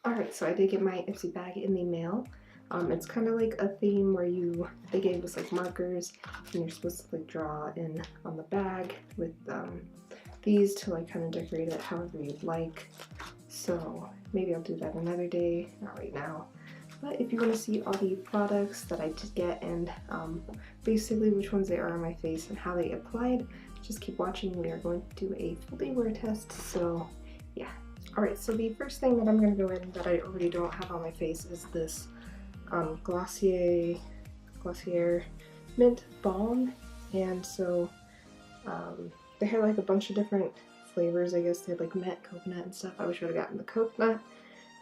Alright, so I did get my IPSY bag in the mail. It's kind of like a theme where they gave us like markers and you're supposed to like draw in on the bag with these to like kind of decorate it however you'd like. So maybe I'll do that another day, not right now. But if you want to see all the products that I did get and basically which ones they are on my face and how they applied, just keep watching. We are going to do a full day wear test, so yeah. Alright, so the first thing that I'm going to go in that I already don't have on my face is this Glossier Mint Balm. And so they had like a bunch of different flavors, I guess. They had like mint, coconut, and stuff. I wish I would have gotten the coconut,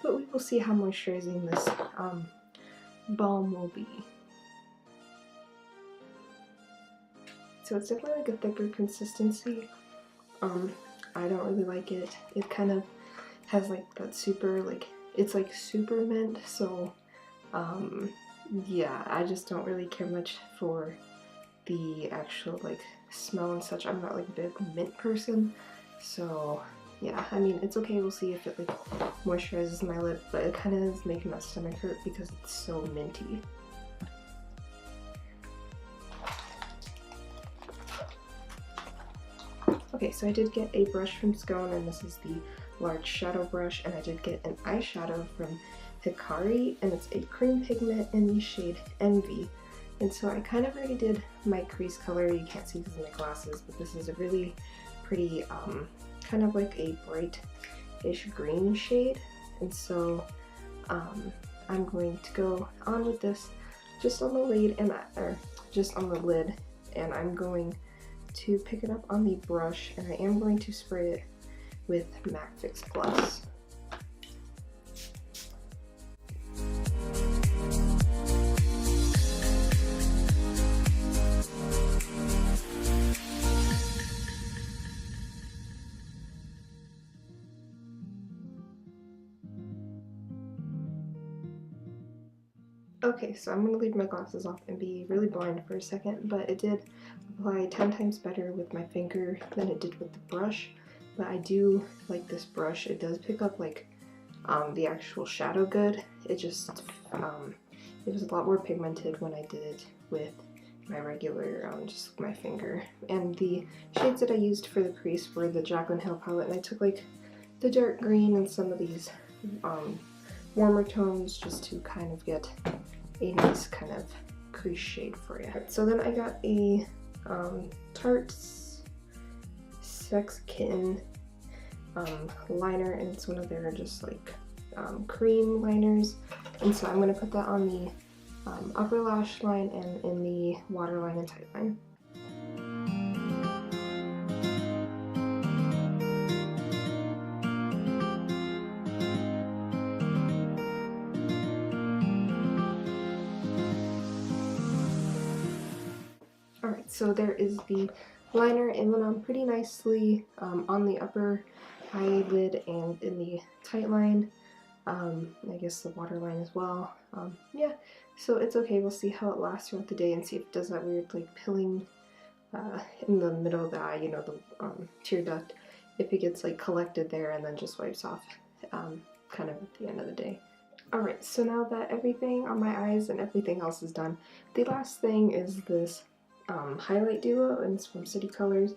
but we will see how moisturizing this balm will be. So it's definitely like a thicker consistency. I don't really like it. It kind of has like that super, like, it's like super mint, so yeah, I just don't really care much for the actual like smell and such. I'm not like a big mint person, so yeah, I mean, it's okay. We'll see if it like moisturizes my lip, but it kind of is making my stomach hurt because it's so minty. Okay, so I did get a brush from Scone, and this is the large shadow brush, and I did get an eyeshadow from Hikari, and it's a cream pigment in the shade Envy. And so I kind of already did my crease color. You can't see because of my glasses, but this is a really pretty, kind of like a bright-ish green shade. And so I'm going to go on with this just on the lid, and I'm going to pick it up on the brush, and I am going to spray it with MAC Fix Plus. Okay, so I'm going to leave my glasses off and be really blind for a second, but it did apply 10 times better with my finger than it did with the brush. But I do like this brush. It does pick up like the actual shadow good. It just, it was a lot more pigmented when I did it with my regular, just my finger. And the shades that I used for the crease were the Jaclyn Hill palette, and I took like the dark green and some of these warmer tones just to kind of get a nice kind of crease shade for you. So then I got a Tarte Sex Kitten liner, and it's one of their just like cream liners, and so I'm going to put that on the upper lash line and in the waterline and tight line. Alright, so there is the liner. It went on pretty nicely on the upper eyelid and in the tight line. I guess the waterline as well. Yeah, so it's okay. We'll see how it lasts throughout the day and see if it does that weird like pilling in the middle of the eye, you know, the tear duct, if it gets like collected there and then just wipes off kind of at the end of the day. Alright, so now that everything on my eyes and everything else is done, the last thing is this highlight duo, and it's from City Colors,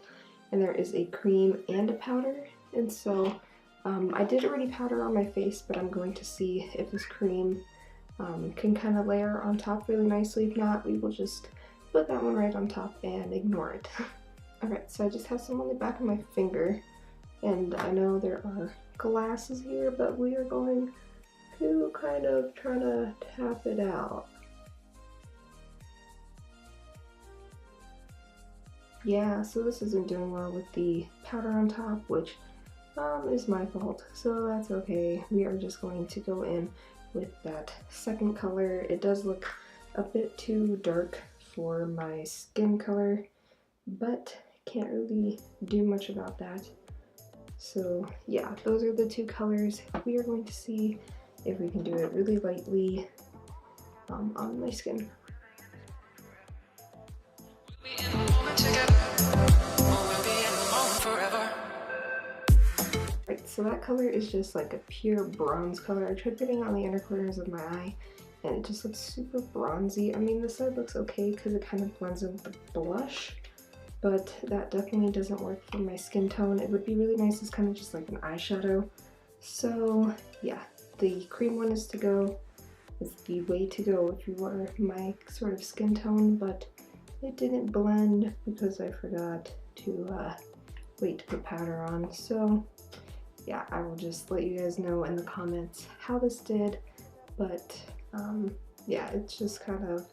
and there is a cream and a powder. And so I did already powder on my face, but I'm going to see if this cream can kind of layer on top really nicely. If not, we will just put that one right on top and ignore it. Alright, so I just have some on the back of my finger, and I know there are glasses here, but we are going to kind of try to tap it out. Yeah, so this isn't doing well with the powder on top, which is my fault, so that's okay. We are just going to go in with that second color. It does look a bit too dark for my skin color, but can't really do much about that. So yeah, those are the two colors. We are going to see if we can do it really lightly on my skin. Right, so that color is just like a pure bronze color. I tried putting it on the inner corners of my eye and it just looks super bronzy. I mean, this side looks okay because it kind of blends in with the blush, but that definitely doesn't work for my skin tone. It would be really nice as kind of just like an eyeshadow. So yeah, the cream one is to go. It's the way to go if you were my sort of skin tone, but it didn't blend because I forgot to wait to put powder on. So yeah, I will just let you guys know in the comments how this did, but yeah, it's just kind of,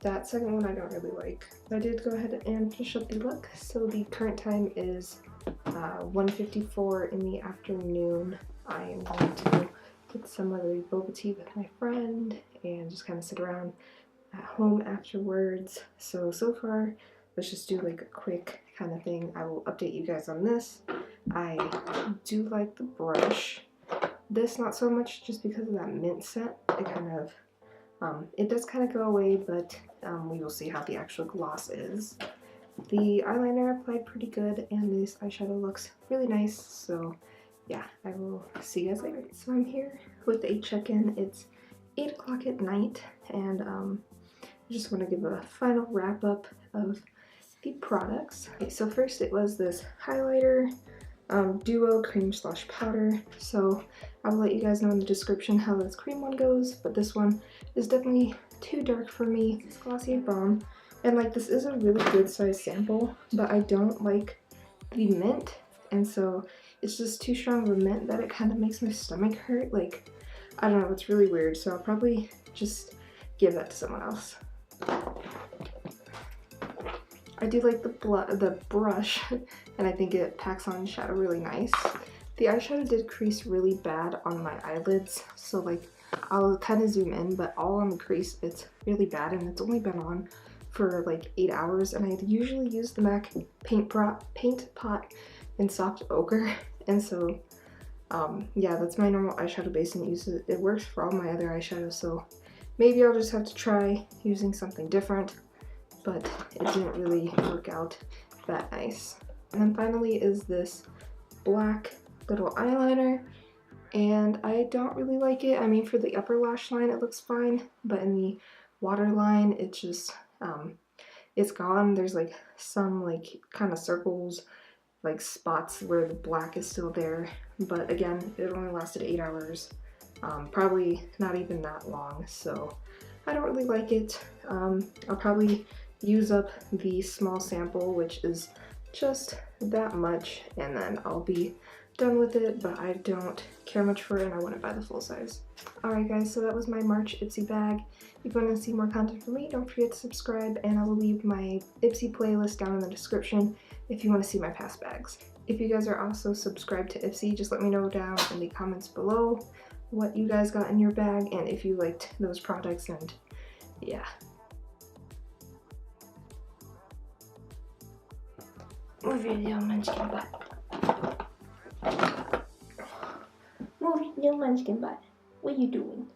that second one I don't really like. But I did go ahead and finish up the look. So the current time is 1:54 in the afternoon. I am going to go get some of the boba tea with my friend and just kind of sit around at home afterwards. So far, let's just do like a quick kind of thing. I will update you guys on this. I do like the brush. This not so much just because of that mint scent. It kind of, it does kind of go away, but we will see how the actual gloss is. The eyeliner applied pretty good and this eyeshadow looks really nice. So yeah, I will see you guys later. So I'm here with a check-in. It's 8 o'clock at night and I just want to give a final wrap up of the products. Okay, so first it was this highlighter duo cream slash powder. So I will let you guys know in the description how this cream one goes, but this one is definitely too dark for me. It's glossy balm, and like this is a really good size sample, but I don't like the mint, and so it's just too strong of a mint that it kind of makes my stomach hurt. Like, I don't know, it's really weird, so I'll probably just give that to someone else. I do like the brush, and I think it packs on shadow really nice. The eyeshadow did crease really bad on my eyelids, so like I'll kind of zoom in, but all on the crease it's really bad, and it's only been on for like 8 hours, and I usually use the MAC paint pot in soft ochre, and so yeah, that's my normal eyeshadow base, and it works for all my other eyeshadows, so maybe I'll just have to try using something different, but it didn't really work out that nice. And then finally is this black little eyeliner, and I don't really like it. I mean, for the upper lash line it looks fine, but in the waterline it just it's gone. There's like some like kind of circles, like spots where the black is still there, but again, it only lasted 8 hours, probably not even that long, so I don't really like it. I'll probably use up the small sample, which is just that much, and then I'll be done with it, but I don't care much for it and I wouldn't buy the full size. Alright guys, so that was my March IPSY bag. If you want to see more content from me, don't forget to subscribe, and I will leave my IPSY playlist down in the description if you want to see my past bags. If you guys are also subscribed to IPSY, just let me know down in the comments below what you guys got in your bag and if you liked those products, and yeah. Move your little munchkin butt. Move your little munchkin butt. What are you doing?